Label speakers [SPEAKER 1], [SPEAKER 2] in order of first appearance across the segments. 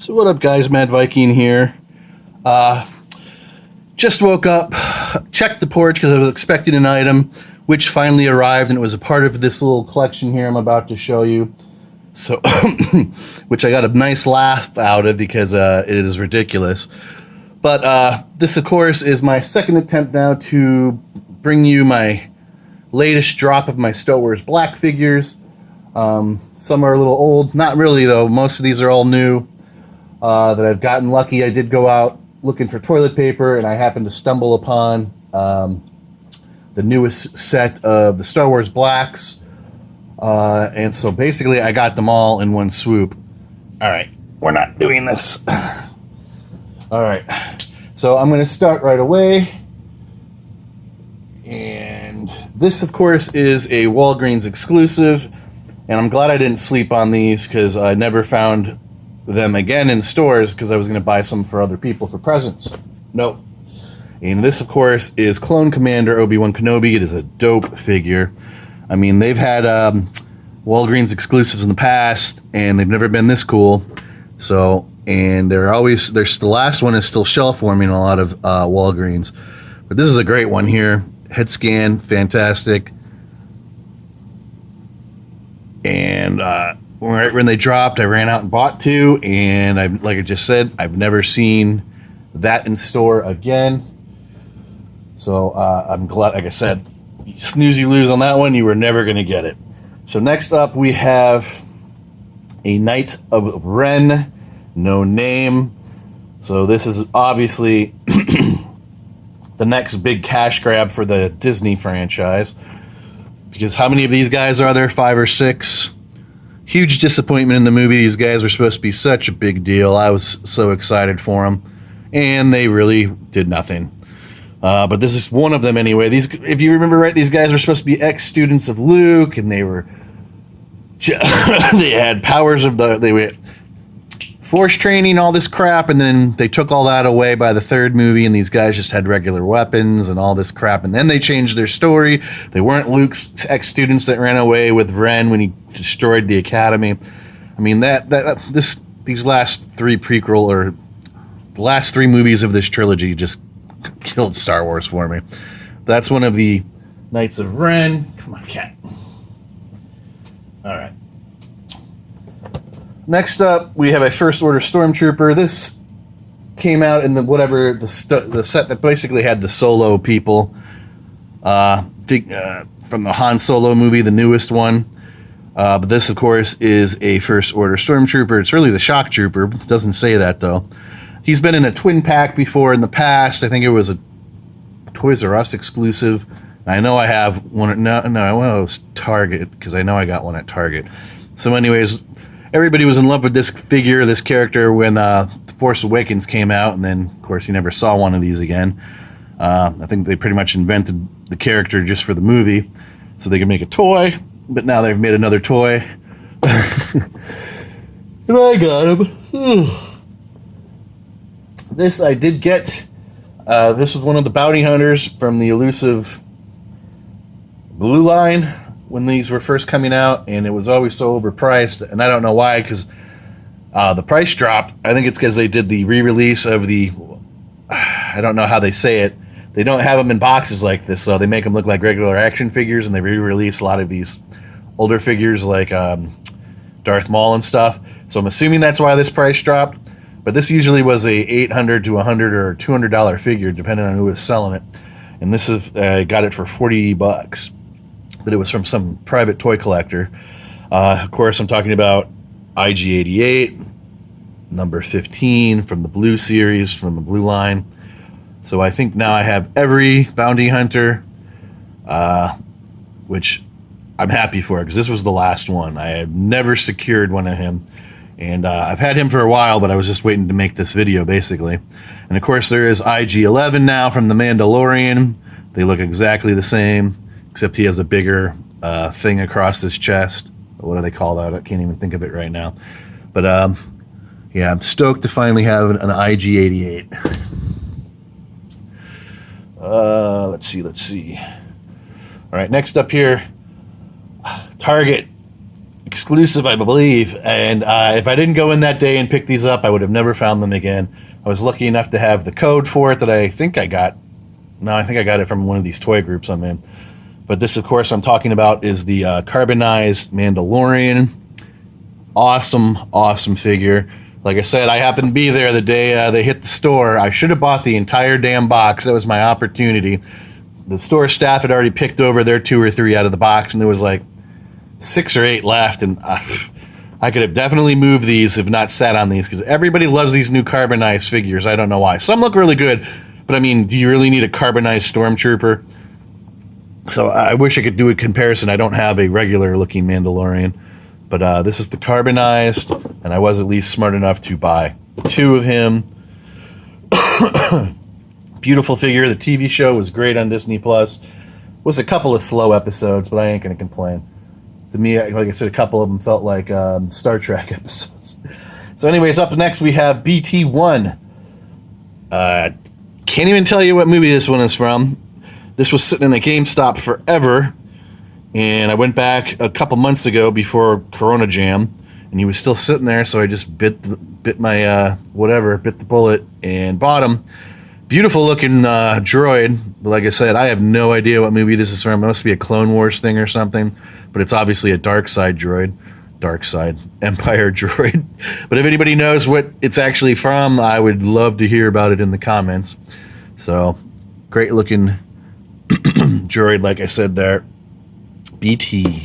[SPEAKER 1] So what up, guys? Mad Viking here. Just woke up, checked the porch because I was expecting an item, which finally arrived, and it was a part of this little collection here I'm about to show you. So, which I got a nice laugh out of because it is ridiculous. But this, of course, is my second attempt now to bring you my latest drop of my Star Wars Black figures. Some are a little old, not really though. Most of these are all new. That I've gotten lucky. I did go out looking for toilet paper, and I happened to stumble upon the newest set of the Star Wars Blacks. And so basically I got them all in one swoop. Alright, we're not doing this. Alright, so I'm going to start right away. And this, of course, is a Walgreens exclusive. And I'm glad I didn't sleep on these because I never found them again in stores because I was going to buy some for other people for presents. Nope. And this, of course, is Clone Commander Obi-Wan Kenobi. It is a dope figure. I mean, they've had Walgreens exclusives in the past, and they've never been this cool. So, and the last one is still shelf warming in a lot of Walgreens. But this is a great one here. Head scan, fantastic. And right when they dropped, I ran out and bought two, and like I just said, I've never seen that in store again. So I'm glad, like I said, you snooze, you lose on that one. You were never going to get it. So next up, we have a Knight of Ren, no name. So this is obviously the next big cash grab for the Disney franchise. Because how many of these guys are there? 5 or 6? Huge disappointment in the movie. These guys were supposed to be such a big deal. I was so excited for them. And they really did nothing. But this is one of them anyway. These, if you remember right, these guys were supposed to be ex-students of Luke, and they were they had powers of they were force training, all this crap, and then they took all that away by the third movie, and these guys just had regular weapons and all this crap. And then they changed their story. They weren't Luke's ex-students that ran away with Ren when he destroyed the academy. I mean, these last three prequel, or the last 3 movies of this trilogy just killed Star Wars for me. That's one of the Knights of Ren. Come on, cat. All right. Next up, we have a First Order Stormtrooper. This came out in the set that basically had the Solo people from the Han Solo movie, the newest one. But this, of course, is a First Order Stormtrooper. It's really the Shock Trooper. It doesn't say that, though. He's been in a twin pack before in the past. I think it was a Toys R Us exclusive. I know I have one. No, it was Target, because I know I got one at Target. So anyways, everybody was in love with this figure, this character, when The Force Awakens came out, and then, of course, you never saw one of these again. I think they pretty much invented the character just for the movie, so they could make a toy, but now they've made another toy. And I got him. This I did get. This was one of the bounty hunters from the elusive Blue Line when these were first coming out, and it was always so overpriced, and I don't know why, because the price dropped. I think it's because they did the re-release of the, I don't know how they say it, they don't have them in boxes like this, so they make them look like regular action figures, and they re-release a lot of these older figures like Darth Maul and stuff. So I'm assuming that's why this price dropped. But this usually was a $800 to $100 or $200 figure, depending on who was selling it. And this is got it for $40, but it was from some private toy collector. Of course, I'm talking about IG-88, number 15 from the Blue series, from the Blue Line. So I think now I have every bounty hunter, which I'm happy for, because this was the last one. I have never secured one of him. And I've had him for a while, but I was just waiting to make this video, basically. And of course, there is IG-11 now from the Mandalorian. They look exactly the same, except he has a bigger thing across his chest. What do they call that? I can't even think of it right now. But yeah, I'm stoked to finally have an IG-88. Let's see. All right, next up here, Target Exclusive, I believe. And if I didn't go in that day and pick these up, I would have never found them again. I was lucky enough to have the code for it that I think I got. No, I think I got it from one of these toy groups I'm in. But this, of course, I'm talking about is the carbonized Mandalorian. Awesome, awesome figure. Like I said, I happened to be there the day they hit the store. I should have bought the entire damn box. That was my opportunity. The store staff had already picked over their 2 or 3 out of the box, and there was like 6 or 8 left. And I could have definitely moved these if not sat on these, because everybody loves these new carbonized figures. I don't know why. Some look really good, but I mean, do you really need a carbonized Stormtrooper? So I wish I could do a comparison. I don't have a regular looking Mandalorian, but this is the carbonized, and I was at least smart enough to buy 2 of him. Beautiful figure. The TV show was great on Disney Plus. Was a couple of slow episodes, but I ain't gonna complain. To me, like I said, a couple of them felt like Star Trek episodes. So anyways, up next we have BT1. Can't even tell you what movie this one is from. This was sitting in a GameStop forever, and I went back a couple months ago before Corona Jam, and he was still sitting there, so I just bit the bullet and bought him. Beautiful looking droid, but like I said, I have no idea what movie this is from. It must be a Clone Wars thing or something, but it's obviously a dark side droid. Dark side Empire droid. But if anybody knows what it's actually from, I would love to hear about it in the comments. So, great looking droid, like I said there. BT.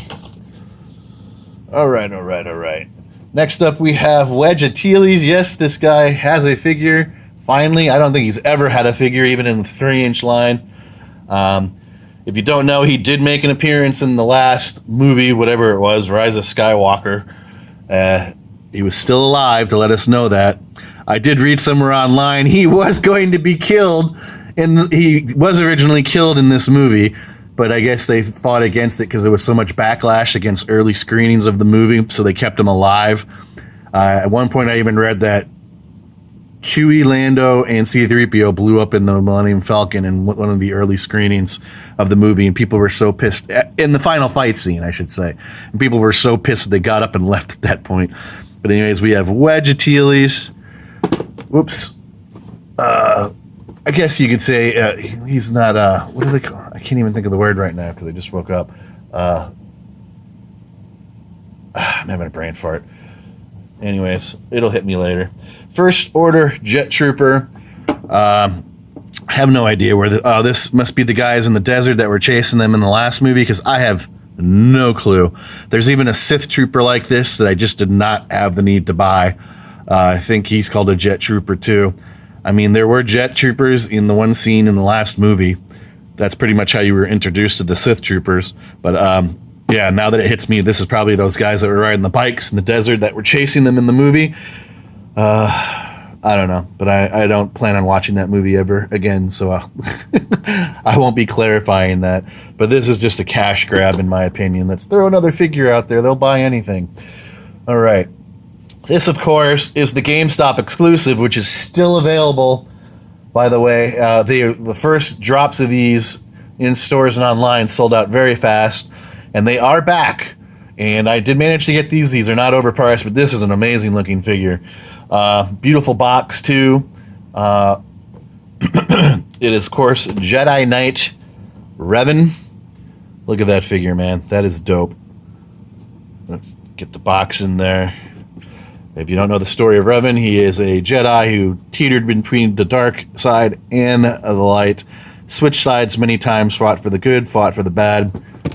[SPEAKER 1] All right. Next up, we have Wedge Antilles. Yes, this guy has a figure. Finally, I don't think he's ever had a figure, even in the 3-inch line. If you don't know, he did make an appearance in the last movie, whatever it was, Rise of Skywalker. He was still alive to let us know that. I did read somewhere online he was going to be killed, and he was originally killed in this movie, but I guess they fought against it because there was so much backlash against early screenings of the movie, so they kept him alive. At one point, I even read that Chewie, Lando, and C-3PO blew up in the Millennium Falcon in one of the early screenings of the movie, and people were so pissed in the final fight scene, I should say. And people were so pissed that they got up and left at that point. But anyways, we have Wedge Antilles. Whoops. I guess you could say he's not. What do they call? I can't even think of the word right now because I just woke up. I'm having a brain fart. Anyways, it'll hit me later. First Order Jet Trooper. Have no idea where this must be the guys in the desert that were chasing them in the last movie, because I have no clue. There's even a Sith Trooper like this that I just did not have the need to buy. I think he's called a Jet Trooper too. I mean, there were Jet Troopers in the one scene in the last movie. That's pretty much how you were introduced to the Sith Troopers. But yeah, now that it hits me, this is probably those guys that were riding the bikes in the desert that were chasing them in the movie. I don't know, but I don't plan on watching that movie ever again, so I won't be clarifying that. But this is just a cash grab, in my opinion. Let's throw another figure out there. They'll buy anything. All right. This, of course, is the GameStop exclusive, which is still available, by the way. The first drops of these in stores and online sold out very fast, and they are back. And I did manage to get these. These are not overpriced, but this is an amazing looking figure. Beautiful box too. It is, of course, Jedi Knight Revan. Look at that figure, man. That is dope. Let's get the box in there. If you don't know the story of Revan, he is a Jedi who teetered between the dark side and the light. Switched sides many times, fought for the good, fought for the bad.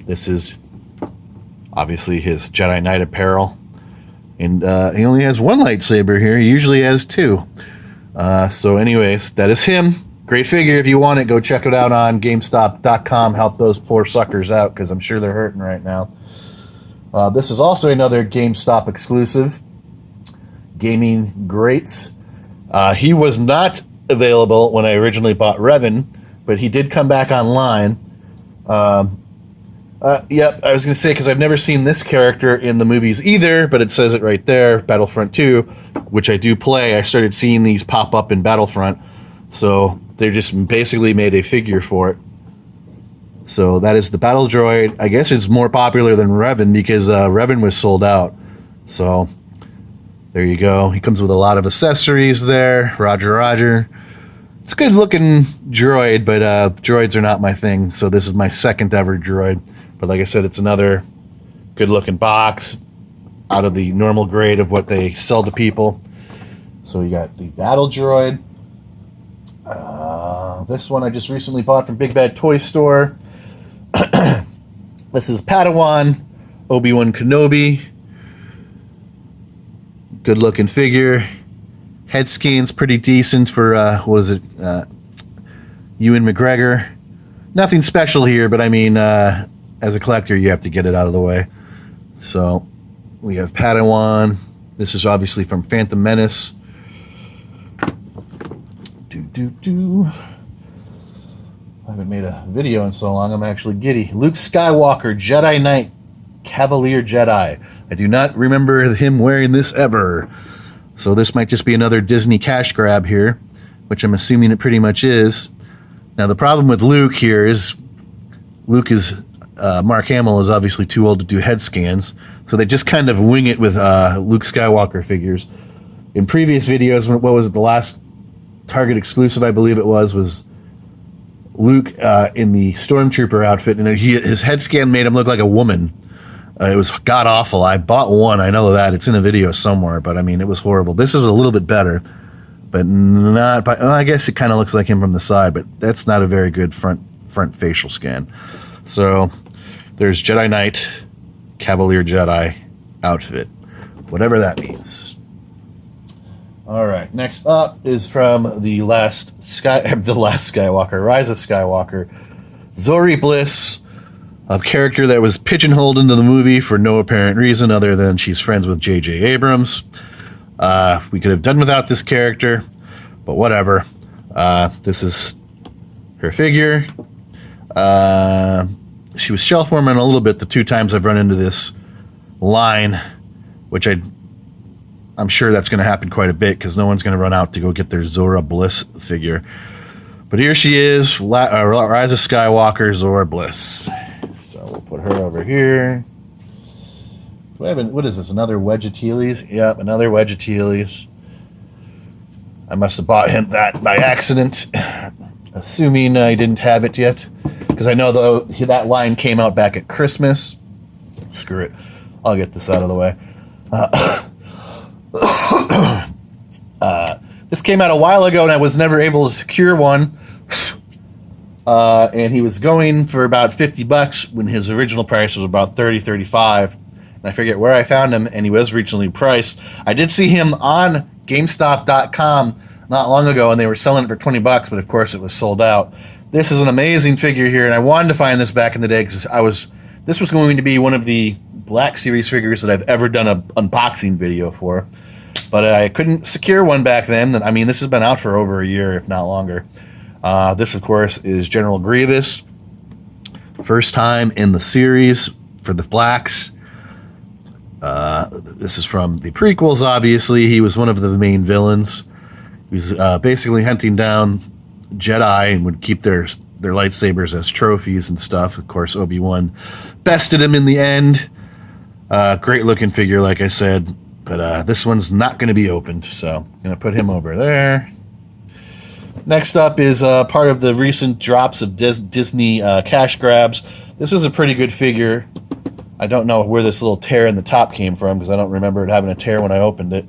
[SPEAKER 1] This is obviously his Jedi Knight apparel. And he only has one lightsaber here. He usually has 2. So anyways, that is him. Great figure. If you want it, go check it out on GameStop.com. Help those poor suckers out, because I'm sure they're hurting right now. This is also another GameStop exclusive. Gaming Greats. He was not available when I originally bought Revan, but he did come back online. Yep, I was going to say, because I've never seen this character in the movies either, but it says it right there, Battlefront 2, which I do play. I started seeing these pop up in Battlefront, so they just basically made a figure for it. So that is the battle droid. I guess it's more popular than Revan because Revan was sold out. So there you go. He comes with a lot of accessories there. Roger, roger. It's a good looking droid, but droids are not my thing. So this is my second ever droid. But like I said, it's another good looking box out of the normal grade of what they sell to people. So you got the battle droid. This one I just recently bought from Big Bad Toy Store. This is Padawan, Obi-Wan Kenobi. Good looking figure. Head scan's pretty decent for, what is it? Ewan McGregor. Nothing special here, but I mean, as a collector, you have to get it out of the way. So we have Padawan. This is obviously from Phantom Menace. I haven't made a video in so long, I'm actually giddy. Luke Skywalker, Jedi Knight, Cavalier Jedi. I do not remember him wearing this ever. So this might just be another Disney cash grab here, which I'm assuming it pretty much is. Now the problem with Luke here is, Mark Hamill is obviously too old to do head scans, so they just kind of wing it with Luke Skywalker figures. In previous videos, what was it, the last Target exclusive I believe it was Luke in the Stormtrooper outfit, and his head scan made him look like a woman. It was god awful. I bought one, I know that. It's in a video somewhere, but I mean, it was horrible. This is a little bit better, but not by, well, I guess it kind of looks like him from the side, but that's not a very good front facial scan. So there's Jedi Knight, Cavalier Jedi outfit, whatever that means. All right, next up is from the last Skywalker, Rise of Skywalker, Zora Bliss, a character that was pigeonholed into the movie for no apparent reason other than she's friends with J.J. Abrams. We could have done without this character, but whatever. This is her figure. She was shelf warming a little bit the two times I've run into this line, which I'm sure that's going to happen quite a bit because no one's going to run out to go get their Zora Bliss figure. But here she is, Rise of Skywalker, Zora Bliss. So we'll put her over here. What is this, another Wedge Antilles? Yep, another Wedge Antilles. I must have bought him that by accident, assuming I didn't have it yet. Because I know though that line came out back at Christmas. Screw it. I'll get this out of the way. This came out a while ago and I was never able to secure one. And he was going for about $50 when his original price was about $30-$35. And I forget where I found him, and he was originally priced. I did see him on GameStop.com not long ago, and they were selling it for $20, but of course it was sold out. This is an amazing figure here, and I wanted to find this back in the day because this was going to be one of the Black Series figures that I've ever done an unboxing video for. But I couldn't secure one back then. I mean, this has been out for over a year, if not longer. This, of course, is General Grievous. First time in the series for the Blacks. This is from the prequels, obviously. He was one of the main villains. He was basically hunting down Jedi and would keep their lightsabers as trophies and stuff. Of course, Obi-Wan bested him in the end. Great looking figure, like I said. But this one's not going to be opened, so I'm going to put him over there. Next up is part of the recent drops of Disney cash grabs. This is a pretty good figure. I don't know where this little tear in the top came from because I don't remember it having a tear when I opened it.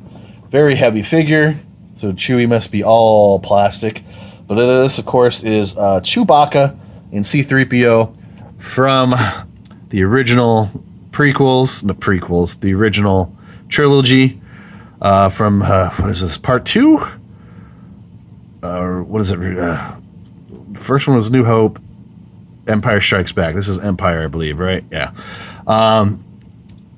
[SPEAKER 1] Very heavy figure, so Chewie must be all plastic. But this, of course, is Chewbacca and C-3PO from the original the original trilogy from, what is this, part 2? Or what is it? First one was New Hope, Empire Strikes Back. This is Empire, I believe, right? Yeah.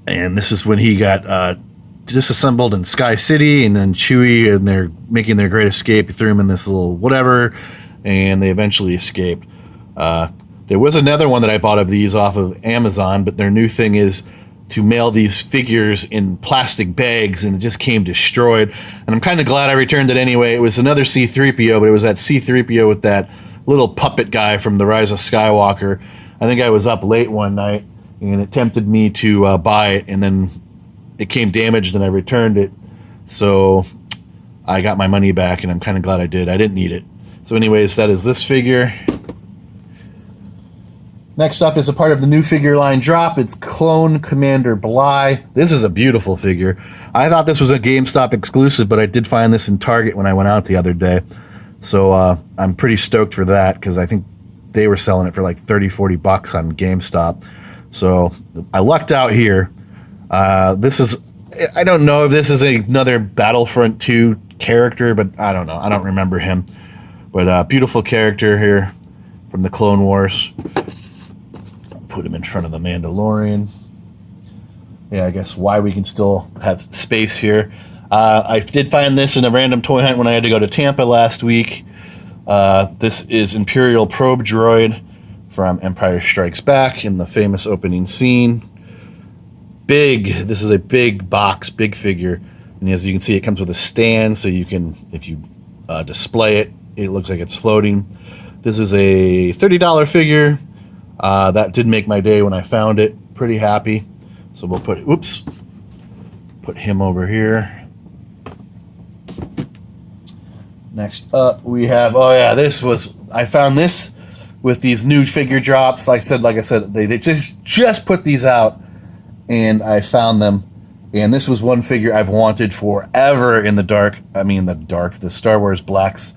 [SPEAKER 1] And this is when he got disassembled in Sky City, and then Chewie, and they're making their great escape. He threw him in this little whatever, and they eventually escaped. There was another one that I bought of these off of Amazon, but their new thing is to mail these figures in plastic bags, and it just came destroyed. And I'm kind of glad I returned it anyway. It was another C-3PO, but it was that C-3PO with that little puppet guy from The Rise of Skywalker. I think I was up late one night, and it tempted me to buy it, and then it came damaged, and I returned it. So I got my money back, and I'm kind of glad I did. I didn't need it. So anyways, that is this figure. Next up is a part of the new figure line drop. It's Clone Commander Bly. This is a beautiful figure. I thought this was a GameStop exclusive, but I did find this in Target when I went out the other day. So I'm pretty stoked for that, because I think they were selling it for like 30-40 bucks on GameStop. So I lucked out here. This is, I don't know if this is another Battlefront 2 character, but I don't know. I don't remember him. But beautiful character here from the Clone Wars. Put him in front of the Mandalorian. Yeah, I guess why we can still have space here. I did find this in a random toy hunt when I had to go to Tampa last week. This is Imperial probe droid from Empire Strikes Back in the famous opening scene. Big. This is a big box, big figure. And as you can see, it comes with a stand, so you can, if you display it, it looks like it's floating. This is a $30 figure. That did make my day when I found it. Pretty happy. So we'll put, put him over here. Next up we have, oh yeah, I found this with these new figure drops. Like I said, they just put these out, and I found them. And this was one figure I've wanted forever in the Star Wars Blacks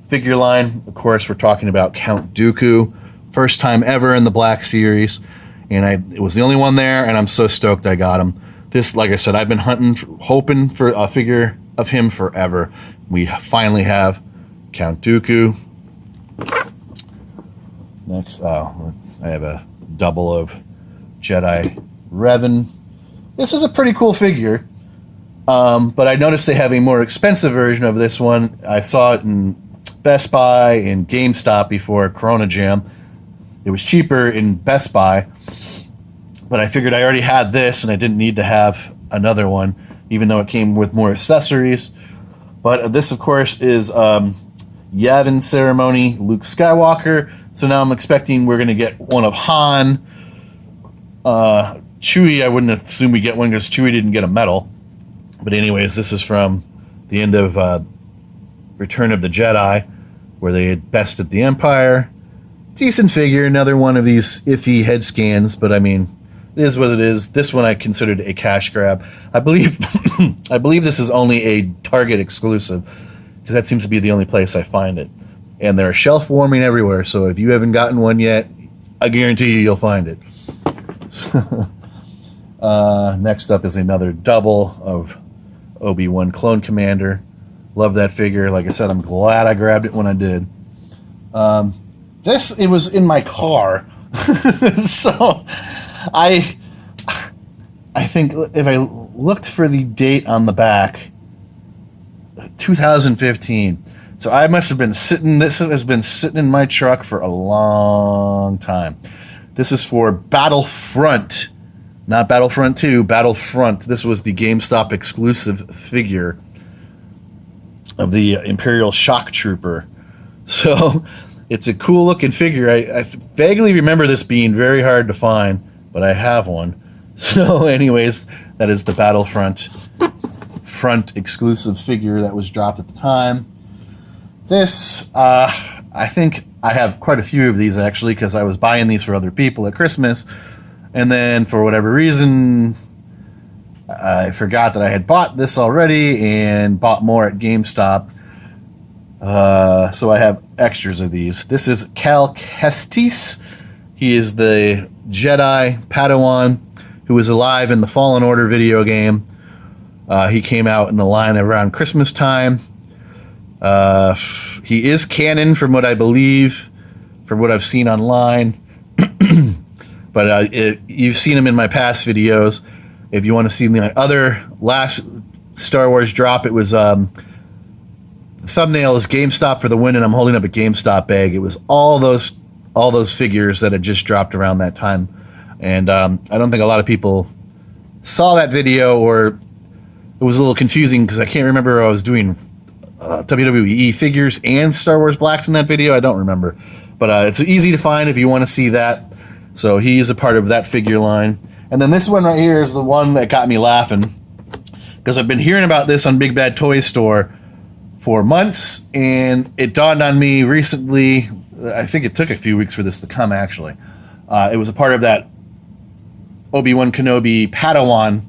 [SPEAKER 1] figure line. Of course, we're talking about Count Dooku. First time ever in the Black series, and it was the only one there, and I'm so stoked I got him. This, like I said, I've been hoping for a figure of him forever. We finally have Count Dooku. Next, I have a double of Jedi Revan. This is a pretty cool figure, but I noticed they have a more expensive version of this one. I saw it in Best Buy and GameStop before Corona Jam. It was cheaper in Best Buy, but I figured I already had this and I didn't need to have another one, even though it came with more accessories. But this, of course, is Yavin Ceremony Luke Skywalker. So now I'm expecting we're going to get one of Han. Chewie, I wouldn't assume we get one because Chewie didn't get a medal. But anyways, this is from the end of Return of the Jedi, where they had bested the Empire. Decent figure, another one of these iffy head scans, but I mean, it is what it is. This one I considered a cash grab. I believe this is only a Target exclusive, because that seems to be the only place I find it. And they're shelf warming everywhere, so if you haven't gotten one yet, I guarantee you'll find it. Next up is another double of Obi-Wan Clone Commander. Love that figure. Like I said, I'm glad I grabbed it when I did. It was in my car, so I think if I looked for the date on the back, 2015. So I must have been sitting. This has been sitting in my truck for a long time. This is for Battlefront, not Battlefront 2. Battlefront. This was the GameStop exclusive figure of the Imperial Shock Trooper. So. It's a cool looking figure. I vaguely remember this being very hard to find, but I have one. So anyways, that is the Battlefront front exclusive figure that was dropped at the time. This, I think I have quite a few of these actually, because I was buying these for other people at Christmas. And then for whatever reason, I forgot that I had bought this already and bought more at GameStop. So I have extras of these. This is Cal Kestis. He is the Jedi Padawan who was alive in the Fallen Order video game. He came out in the line around Christmas time. He is canon from what I believe, from what I've seen online. But you've seen him in my past videos. If you want to see my other last Star Wars drop, it was... thumbnail is GameStop for the win, and I'm holding up a GameStop bag. It was all those figures that had just dropped around that time, and I don't think a lot of people saw that video, or it was a little confusing because I can't remember if I was doing WWE figures and Star Wars Blacks in that video. I don't remember, but it's easy to find if you want to see that. So he's a part of that figure line. And then this one right here is the one that got me laughing, because I've been hearing about this on Big Bad Toy Store for months, and it dawned on me recently. I think it took a few weeks for this to come, actually. It was a part of that Obi-Wan Kenobi Padawan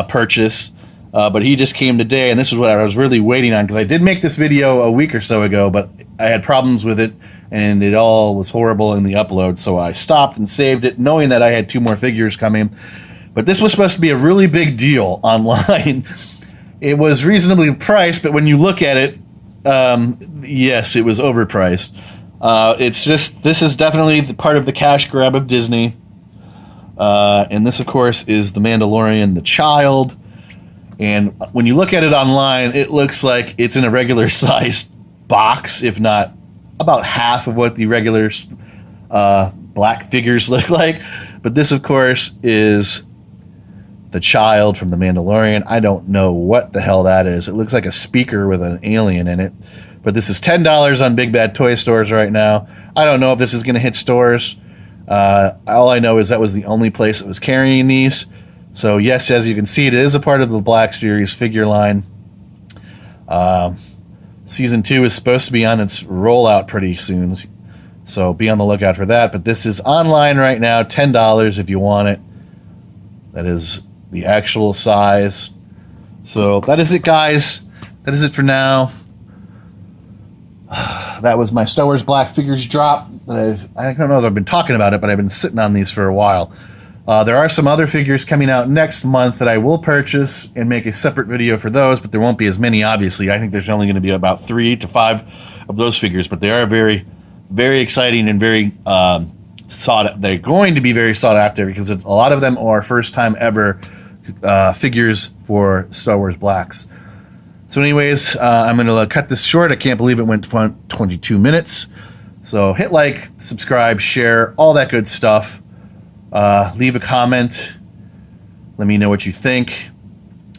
[SPEAKER 1] purchase, but he just came today, and this is what I was really waiting on, because I did make this video a week or so ago, but I had problems with it, and it all was horrible in the upload, so I stopped and saved it, knowing that I had 2 more figures coming. But this was supposed to be a really big deal online. It was reasonably priced, but when you look at it, yes, it was overpriced. It's just, this is definitely the part of the cash grab of Disney. And this, of course, is the Mandalorian, the child. And when you look at it online, it looks like it's in a regular sized box, if not about half of what the regular black figures look like. But this, of course, is the child from the Mandalorian. I don't know what the hell that is. It looks like a speaker with an alien in it. But this is $10 on Big Bad Toy Stores right now. I don't know if this is going to hit stores. All I know is that was the only place that was carrying these. So yes, as you can see, it is a part of the Black Series figure line. Season 2 is supposed to be on its rollout pretty soon, so be on the lookout for that. But this is online right now, $10 if you want it. That is the actual size. So that is it, guys. That is it for now. That was my Star Wars Black Figures drop. I don't know if I've been talking about it, but I've been sitting on these for a while. There are some other figures coming out next month that I will purchase and make a separate video for those, but there won't be as many, obviously. I think there's only going to be about 3 to 5 of those figures, but they are very, very exciting and very they're going to be very sought after, because a lot of them are first time ever figures for Star Wars Blacks. So anyways, I'm going to cut this short. I can't believe it went 22 minutes. So hit like, subscribe, share, all that good stuff. Leave a comment. Let me know what you think.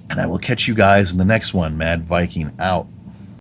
[SPEAKER 1] And I will catch you guys in the next one. Mad Viking out.